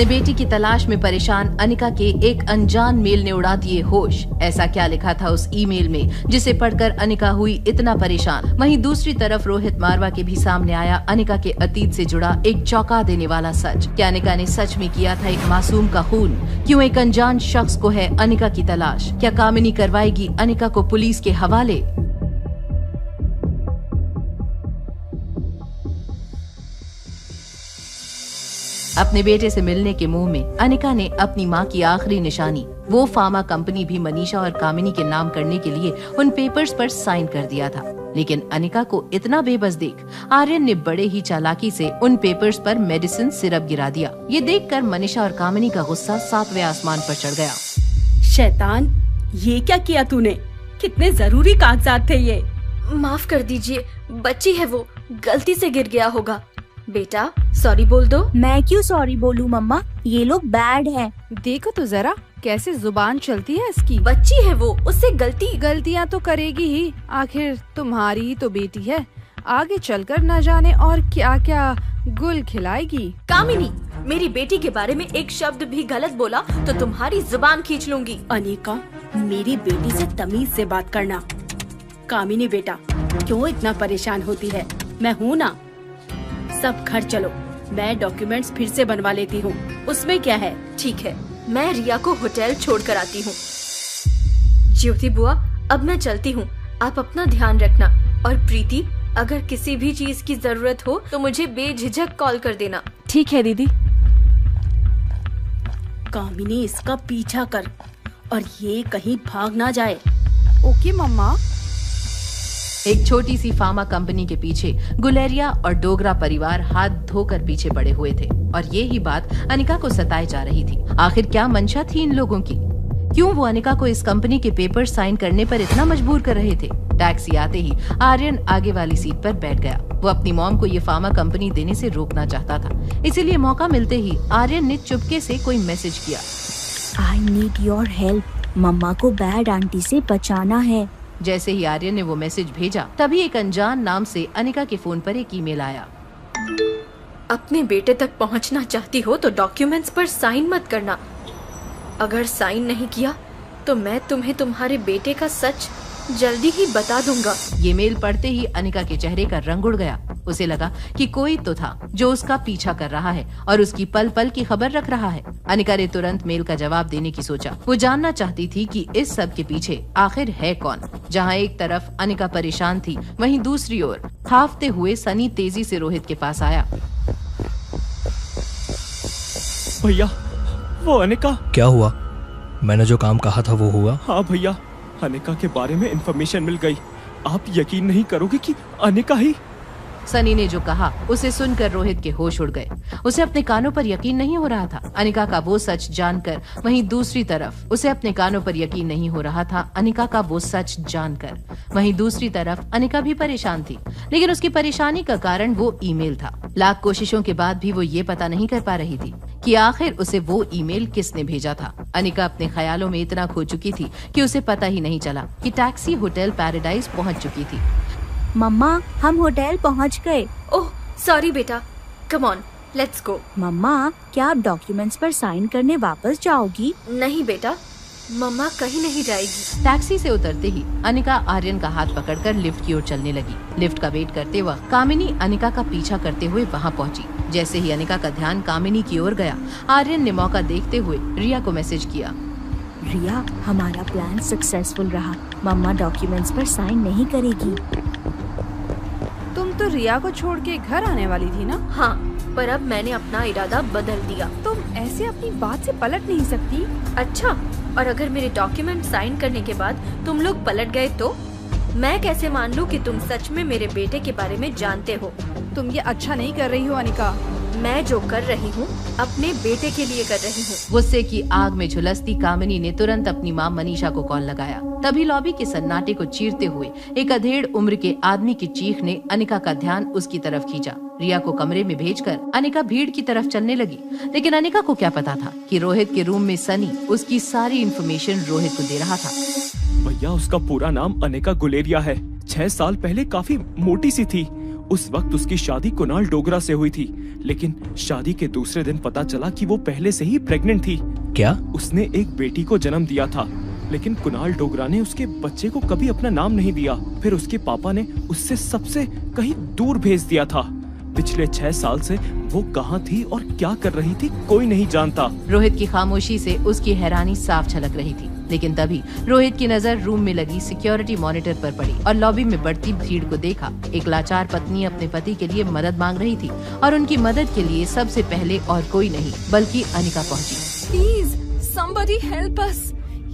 अपने बेटी की तलाश में परेशान अनिका के एक अनजान मेल ने उड़ा दिए होश। ऐसा क्या लिखा था उस ईमेल में जिसे पढ़कर अनिका हुई इतना परेशान। वहीं दूसरी तरफ रोहित मारवा के भी सामने आया अनिका के अतीत से जुड़ा एक चौंका देने वाला सच। क्या अनिका ने सच में किया था एक मासूम का खून? क्यों एक अनजान शख्स को है अनिका की तलाश? क्या कामिनी करवाएगी अनिका को पुलिस के हवाले? अपने बेटे से मिलने के मुंह में अनिका ने अपनी मां की आखिरी निशानी, वो फार्मा कंपनी भी मनीषा और कामिनी के नाम करने के लिए उन पेपर्स पर साइन कर दिया था। लेकिन अनिका को इतना बेबस देख आर्यन ने बड़े ही चालाकी से उन पेपर्स पर मेडिसिन सिरप गिरा दिया। ये देखकर मनीषा और कामिनी का गुस्सा 7वें आसमान पर चढ़ गया। शैतान, ये क्या किया तूने? कितने जरूरी कागजात थे ये। माफ कर दीजिए, बच्ची है वो, गलती से गिर गया होगा। बेटा सॉरी बोल दो। मैं क्यों सॉरी बोलूं मम्मा, ये लोग बैड हैं। देखो तो जरा कैसे जुबान चलती है इसकी। बच्ची है वो, उससे गलतियां तो करेगी ही, आखिर तुम्हारी ही तो बेटी है। आगे चलकर न जाने और क्या क्या गुल खिलाएगी। कामिनी, मेरी बेटी के बारे में एक शब्द भी गलत बोला तो तुम्हारी जुबान खींच लूंगी। अनिका, मेरी बेटी से तमीज से बात करना। कामिनी बेटा, क्यों इतना परेशान होती है? मैं हूँ ना। सब घर चलो, मैं डॉक्यूमेंट्स फिर से बनवा लेती हूँ। उसमें क्या है? ठीक है, मैं रिया को होटल छोड़ कर आती हूँ। ज्योति बुआ, अब मैं चलती हूँ। आप अपना ध्यान रखना। और प्रीति, अगर किसी भी चीज की जरूरत हो तो मुझे बेझिझक कॉल कर देना। ठीक है दीदी। कामिनी, इसका पीछा कर और ये कहीं भाग ना जाए। ओके मम्मा। एक छोटी सी फार्मा कंपनी के पीछे गुलेरिया और डोगरा परिवार हाथ धोकर पीछे पड़े हुए थे और ये ही बात अनिका को सताए जा रही थी। आखिर क्या मंशा थी इन लोगों की? क्यों वो अनिका को इस कंपनी के पेपर साइन करने पर इतना मजबूर कर रहे थे? टैक्सी आते ही आर्यन आगे वाली सीट पर बैठ गया। वो अपनी मॉम को ये फार्मा कंपनी देने से रोकना चाहता था, इसीलिए मौका मिलते ही आर्यन ने चुपके से कोई मैसेज किया। आई नीड योर हेल्प, मम्मा को बैड आंटी से बचाना है। जैसे ही आर्यन ने वो मैसेज भेजा, तभी एक अनजान नाम से अनिका के फोन पर एक ईमेल आया। अपने बेटे तक पहुंचना चाहती हो तो डॉक्यूमेंट्स पर साइन मत करना। अगर साइन नहीं किया तो मैं तुम्हें तुम्हारे बेटे का सच जल्दी ही बता दूंगा। ये मेल पढ़ते ही अनिका के चेहरे का रंग उड़ गया। उसे लगा कि कोई तो था जो उसका पीछा कर रहा है और उसकी पल पल की खबर रख रहा है। अनिका ने तुरंत मेल का जवाब देने की सोचा। वो जानना चाहती थी कि इस सब के पीछे आखिर है कौन। जहाँ एक तरफ अनिका परेशान थी, वहीं दूसरी ओर हाफते हुए सनी तेजी से रोहित के पास आया। भैया, वो अनिका। क्या हुआ? मैंने जो काम कहा था वो हुआ? हाँ भैया, अनिका के बारे में इंफॉर्मेशन मिल गई। आप यकीन नहीं करोगे कि अनिका ही। सनी ने जो कहा उसे सुनकर रोहित के होश उड़ गए। उसे अपने कानों पर यकीन नहीं हो रहा था अनिका का वो सच जानकर। वहीं दूसरी तरफ उसे अपने कानों पर यकीन नहीं हो रहा था अनिका का वो सच जानकर। वहीं दूसरी तरफ अनिका भी परेशान थी, लेकिन उसकी परेशानी का कारण वो ईमेल था। लाख कोशिशों के बाद भी वो ये पता नहीं कर पा रही थी कि आखिर उसे वो ईमेल किसने भेजा था। अनिका अपने ख्यालों में इतना खो चुकी थी कि उसे पता ही नहीं चला कि टैक्सी होटल पैराडाइज पहुंच चुकी थी। मम्मा, हम होटल पहुंच गए। ओह सॉरी बेटा, कम ऑन लेट्स गो। मम्मा, क्या आप डॉक्यूमेंट्स पर साइन करने वापस जाओगी? नहीं बेटा, मम्मा कहीं नहीं जाएगी। टैक्सी से उतरते ही अनिका आर्यन का हाथ पकड़कर लिफ्ट की ओर चलने लगी। लिफ्ट का वेट करते वक्त कामिनी अनिका का पीछा करते हुए वहां पहुंची। जैसे ही अनिका का ध्यान कामिनी की ओर गया, आर्यन ने मौका देखते हुए रिया को मैसेज किया। रिया, हमारा प्लान सक्सेसफुल रहा। मम्मा डॉक्यूमेंट्स पर साइन नहीं करेगी। तुम तो रिया को छोड़ के घर आने वाली थी ना? हाँ, पर अब मैंने अपना इरादा बदल दिया। तुम ऐसे अपनी बात से पलट नहीं सकती। अच्छा, और अगर मेरे डॉक्यूमेंट साइन करने के बाद तुम लोग पलट गए तो मैं कैसे मान लूं कि तुम सच में मेरे बेटे के बारे में जानते हो? तुम ये अच्छा नहीं कर रही हो अनिका। मैं जो कर रही हूँ अपने बेटे के लिए कर रही हूँ। गुस्से की आग में झुलसती कामिनी ने तुरंत अपनी मां मनीषा को कॉल लगाया। तभी लॉबी के सन्नाटे को चीरते हुए एक अधेड़ उम्र के आदमी की चीख ने अनिका का ध्यान उसकी तरफ खींचा। रिया को कमरे में भेजकर अनिका भीड़ की तरफ चलने लगी, लेकिन अनिका को क्या पता था कि रोहित के रूम में सनी उसकी सारी इन्फॉर्मेशन रोहित को दे रहा था। भैया, उसका पूरा नाम अनिका गुलेरिया है। 6 साल पहले काफी मोटी सी थी। उस वक्त उसकी शादी कुणाल डोगरा से हुई थी, लेकिन शादी के दूसरे दिन पता चला कि वो पहले से ही प्रेग्नेंट थी। क्या? उसने एक बेटी को जन्म दिया था, लेकिन कुणाल डोगरा ने उसके बच्चे को कभी अपना नाम नहीं दिया। फिर उसके पापा ने उससे सबसे कहीं दूर भेज दिया था। पिछले 6 साल से वो कहाँ थी और क्या कर रही थी कोई नहीं जानता। रोहित की खामोशी से उसकी हैरानी साफ झलक रही थी, लेकिन तभी रोहित की नजर रूम में लगी सिक्योरिटी मॉनिटर पर पड़ी और लॉबी में बढ़ती भीड़ को देखा। एक लाचार पत्नी अपने पति के लिए मदद मांग रही थी और उनकी मदद के लिए सबसे पहले और कोई नहीं बल्कि अनिका पहुंची। Please somebody help us।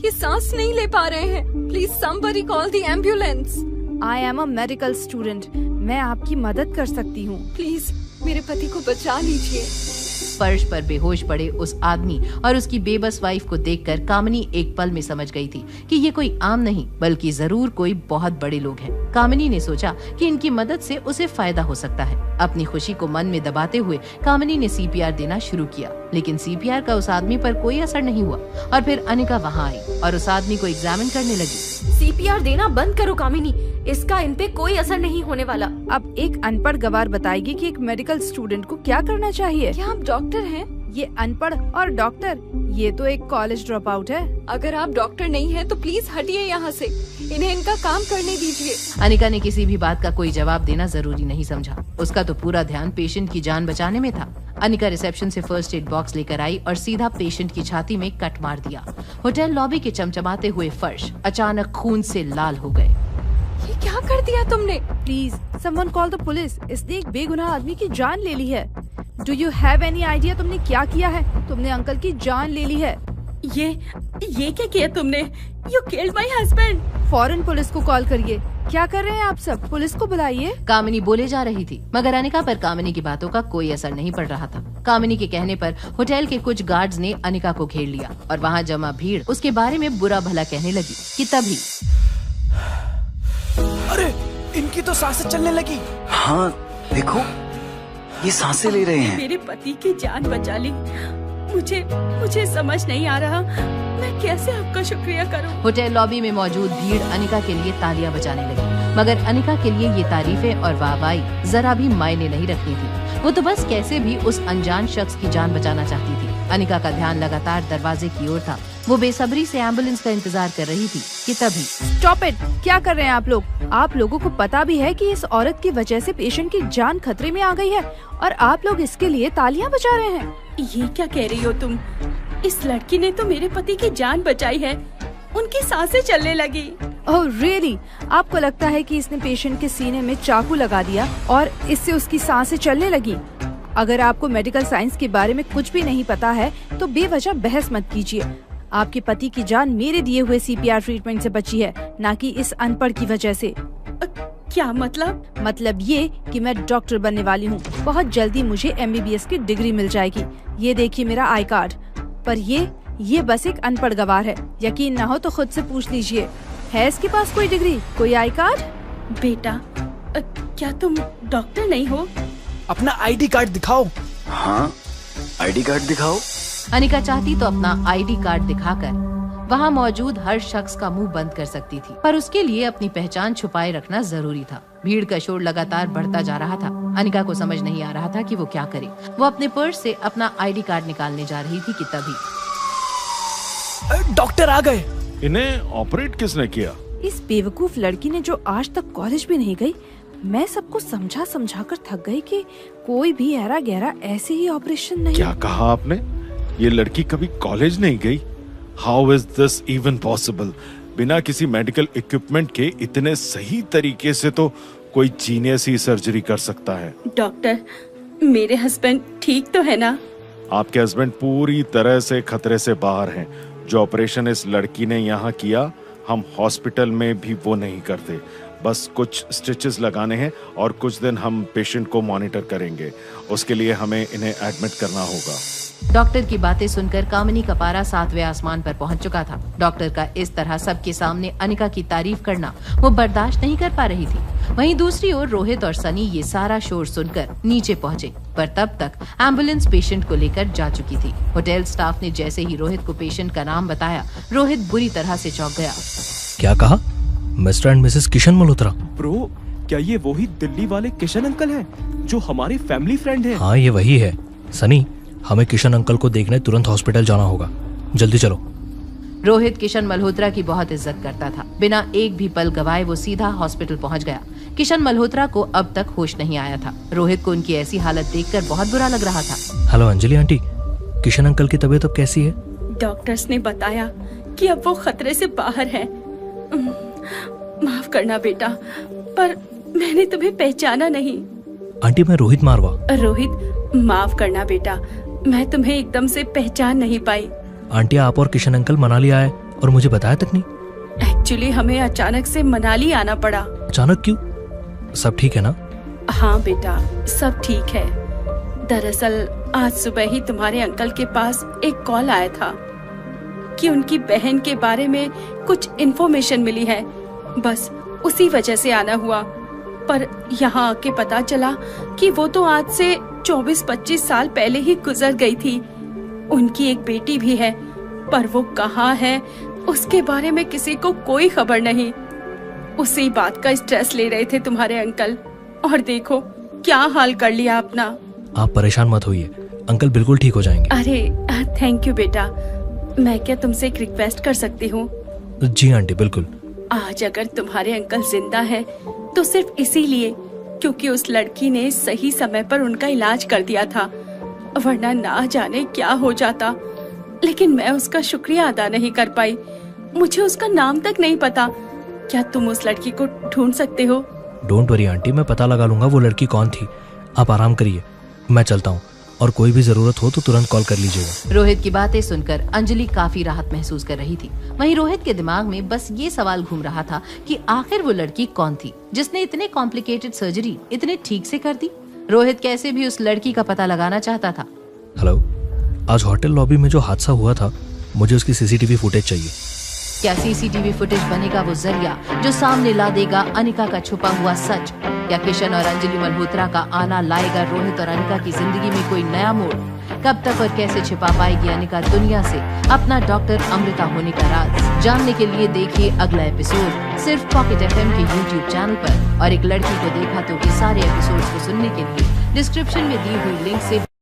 ये सांस नहीं ले पा रहे हैं। Please somebody call the ambulance। I am a medical student, मैं आपकी मदद कर सकती हूँ। प्लीज मेरे पति को बचा लीजिए। फर्श पर बेहोश पड़े उस आदमी और उसकी बेबस वाइफ को देखकर कामिनी एक पल में समझ गई थी कि ये कोई आम नहीं बल्कि जरूर कोई बहुत बड़े लोग हैं। कामिनी ने सोचा कि इनकी मदद से उसे फायदा हो सकता है। अपनी खुशी को मन में दबाते हुए कामिनी ने सीपीआर देना शुरू किया, लेकिन सीपीआर का उस आदमी पर कोई असर नहीं हुआ। और फिर अनिका वहाँ आई और उस आदमी को एग्जामिन करने लगी। सीपीआर देना बंद करो कामिनी, इसका इन पे कोई असर नहीं होने वाला। अब एक अनपढ़ गवार बताएगी कि एक मेडिकल स्टूडेंट को क्या करना चाहिए। क्या आप डॉक्टर हैं? ये अनपढ़ और डॉक्टर, ये तो एक कॉलेज ड्रॉप आउट है। अगर आप डॉक्टर नहीं हैं तो प्लीज हटिए यहाँ से, इन्हें इनका काम करने दीजिए। अनिका ने किसी भी बात का कोई जवाब देना जरूरी नहीं समझा। उसका तो पूरा ध्यान पेशेंट की जान बचाने में था। अनिका रिसेप्शन से फर्स्ट एड बॉक्स लेकर आई और सीधा पेशेंट की छाती में कट मार दिया। होटल लॉबी के चमचमाते हुए फर्श अचानक खून से लाल हो गए। ये क्या कर दिया तुमने? Please someone call the police. इसने एक बेगुनाह आदमी की जान ले ली है। Do you have any idea तुमने क्या किया है? तुमने अंकल की जान ले ली है। ये क्या किया तुमने? You killed my husband. फौरन पुलिस को कॉल करिए। क्या कर रहे हैं आप सब? पुलिस को बुलाइए। कामिनी बोले जा रही थी, मगर अनिका पर कामिनी की बातों का कोई असर नहीं पड़ रहा था। कामिनी के कहने पर होटल के कुछ गार्ड्स ने अनिका को घेर लिया और वहाँ जमा भीड़ उसके बारे में बुरा भला कहने लगी कि तभी अरे इनकी तो सांसें चलने लगी। हाँ देखो, ये सांसें ले रहे हैं। मेरे पति की जान बचा ली। मुझे समझ नहीं आ रहा मैं कैसे आपका शुक्रिया करूं। होटल लॉबी में मौजूद भीड़ अनिका के लिए तालियां बजाने लगी, मगर अनिका के लिए ये तारीफें और वाहवाही जरा भी मायने नहीं रखती थी। वो तो बस कैसे भी उस अनजान शख्स की जान बचाना चाहती थी। अनिका का ध्यान लगातार दरवाजे की ओर था। वो बेसब्री से एम्बुलेंस का इंतजार कर रही थी कि तभी स्टॉप इट! क्या कर रहे हैं आप लोग? आप लोगों को पता भी है कि इस औरत की वजह से पेशेंट की जान खतरे में आ गई है और आप लोग इसके लिए तालियां बजा रहे हैं। ये क्या कह रही हो तुम? इस लड़की ने तो मेरे पति की जान बचाई है। उनकी सांसें चलने लगी। Oh really? आपको लगता है कि इसने पेशेंट के सीने में चाकू लगा दिया और इससे उसकी सांसें चलने लगी? अगर आपको मेडिकल साइंस के बारे में कुछ भी नहीं पता है तो बेवजह बहस मत कीजिए। आपके पति की जान मेरे दिए हुए सीपीआर ट्रीटमेंट से बची है, ना कि इस अनपढ़ की वजह से। क्या मतलब? मतलब ये कि मैं डॉक्टर बनने वाली हूँ। बहुत जल्दी मुझे MBBS की डिग्री मिल जाएगी। ये देखिए मेरा आई कार्ड। पर ये बस एक अनपढ़ गवार है। यकीन न हो तो खुद से पूछ लीजिए, है इसके पास कोई डिग्री, कोई आई कार्ड? बेटा, क्या तुम डॉक्टर नहीं हो? अपना ID कार्ड दिखाओ। हाँ, ID कार्ड दिखाओ। अनिका चाहती तो अपना ID कार्ड दिखाकर वहाँ मौजूद हर शख्स का मुंह बंद कर सकती थी, पर उसके लिए अपनी पहचान छुपाए रखना जरूरी था। भीड़ का शोर लगातार बढ़ता जा रहा था। अनिका को समझ नहीं आ रहा था कि वो क्या करे। वो अपने पर्स से अपना ID कार्ड निकालने जा रही थी कि तभी डॉक्टर आ गए। इन्हें ऑपरेट किसने किया? इस बेवकूफ लड़की ने जो आज तक कॉलेज भी नहीं गई। मैं सबको समझा कर थक गई कि कोई भी ऐरा गहरा ऐसे ही ऑपरेशन नहीं। क्या कहा आपने? ये लड़की कभी कॉलेज नहीं गई? How is this even possible? बिना किसी मेडिकल इक्विपमेंट के इतने सही तरीके से तो कोई जीनियस ही सर्जरी कर सकता है। डॉक्टर, मेरे हस्बैंड ठीक तो है ना? आपके हस्बैंड पूरी तरह से खतरे से बाहर हैं। जो ऑपरेशन इस लड़की ने यहाँ किया, हम हॉस्पिटल में भी वो नहीं करते। बस कुछ स्टिचेस लगाने हैं और कुछ दिन हम पेशेंट को मॉनिटर करेंगे। उसके लिए हमें इन्हें एडमिट करना होगा। डॉक्टर की बातें सुनकर कामिनी का पारा 7वें आसमान पर पहुंच चुका था। डॉक्टर का इस तरह सबके सामने अनिका की तारीफ करना वो बर्दाश्त नहीं कर पा रही थी। वहीं दूसरी ओर रोहित और सनी ये सारा शोर सुनकर नीचे पहुंचे, पर तब तक एम्बुलेंस पेशेंट को लेकर जा चुकी थी। होटल स्टाफ ने जैसे ही रोहित को पेशेंट का नाम बताया, रोहित बुरी तरह से चौंक गया। क्या कहा? Mister and Mrs Kishan Malhotra. Bro, क्या ये वही दिल्ली वाले किशन अंकल हैं जो हमारे फैमिली फ्रेंड हैं? हाँ ये वही है। सनी, हमें किशन अंकल को देखने तुरंत हॉस्पिटल जाना होगा, जल्दी चलो। रोहित किशन मल्होत्रा की बहुत इज्जत करता था। बिना एक भी पल गवाए वो सीधा हॉस्पिटल पहुंच गया। किशन मल्होत्रा को अब तक होश नहीं आया था। रोहित को उनकी ऐसी हालत देखकर बहुत बुरा लग रहा था। Hello Anjali aunty, Kishan uncle की तबीयत अब कैसी है? डॉक्टर्स ने बताया कि अब वो खतरे से बाहर है। माफ करना बेटा, पर मैंने तुम्हें पहचाना नहीं। आंटी मैं रोहित मारवा। रोहित, माफ करना बेटा, मैं तुम्हें एकदम से पहचान नहीं पाई। आंटी आप और किशन अंकल मनाली आए और मुझे बताया तक नहीं। एक्चुअली हमें अचानक से मनाली आना पड़ा। अचानक क्यों? सब ठीक है ना? हाँ बेटा, सब ठीक है। दरअसल आज सुबह ही तुम्हारे अंकल के पास एक कॉल आया था कि उनकी बहन के बारे में कुछ इन्फॉर्मेशन मिली है। बस उसी वजह से आना हुआ। पर यहाँ आके पता चला कि वो तो आज से 24-25 साल पहले ही गुजर गई थी। उनकी एक बेटी भी है, पर वो कहाँ है उसके बारे में किसी को कोई खबर नहीं। उसी बात का स्ट्रेस ले रहे थे तुम्हारे अंकल, और देखो क्या हाल कर लिया अपना। आप परेशान मत होइए, अंकल बिल्कुल ठीक हो जाएंगे। अरे थैंक यू बेटा। मैं क्या तुमसे एक रिक्वेस्ट कर सकती हूँ? जी आंटी बिल्कुल। आज अगर तुम्हारे अंकल जिंदा है तो सिर्फ इसीलिए क्योंकि उस लड़की ने सही समय पर उनका इलाज कर दिया था, वरना ना जाने क्या हो जाता। लेकिन मैं उसका शुक्रिया अदा नहीं कर पाई। मुझे उसका नाम तक नहीं पता। क्या तुम उस लड़की को ढूंढ सकते हो? डोंट वरी आंटी, मैं पता लगा लूंगा वो लड़की कौन थी। आप आराम करिए, मैं चलता हूँ, और कोई भी जरूरत हो तो तुरंत कॉल कर लीजिएगा। रोहित की बातें सुनकर अंजलि काफी राहत महसूस कर रही थी। वहीं रोहित के दिमाग में बस ये सवाल घूम रहा था कि आखिर वो लड़की कौन थी जिसने इतने कॉम्प्लिकेटेड सर्जरी इतने ठीक से कर दी। रोहित कैसे भी उस लड़की का पता लगाना चाहता था। हेलो, आज होटल लॉबी में जो हादसा हुआ था, मुझे उसकी सीसीटीवी फुटेज चाहिए। क्या सीसीटीवी फुटेज बनेगा वो जरिया जो सामने ला देगा अनिका का छुपा हुआ सच? क्या किशन और अंजलि मल्होत्रा का आना लाएगा रोहित और अनिका की जिंदगी में कोई नया मोड़? कब तक और कैसे छिपा पाएगी अनिका दुनिया से अपना डॉक्टर अमृता होने का राज? जानने के लिए देखिए अगला एपिसोड सिर्फ पॉकेट एफएम के यूट्यूब चैनल पर। और एक लड़की को देखा तो के सारे एपिसोड्स को सुनने के लिए डिस्क्रिप्शन में दी हुई लिंक से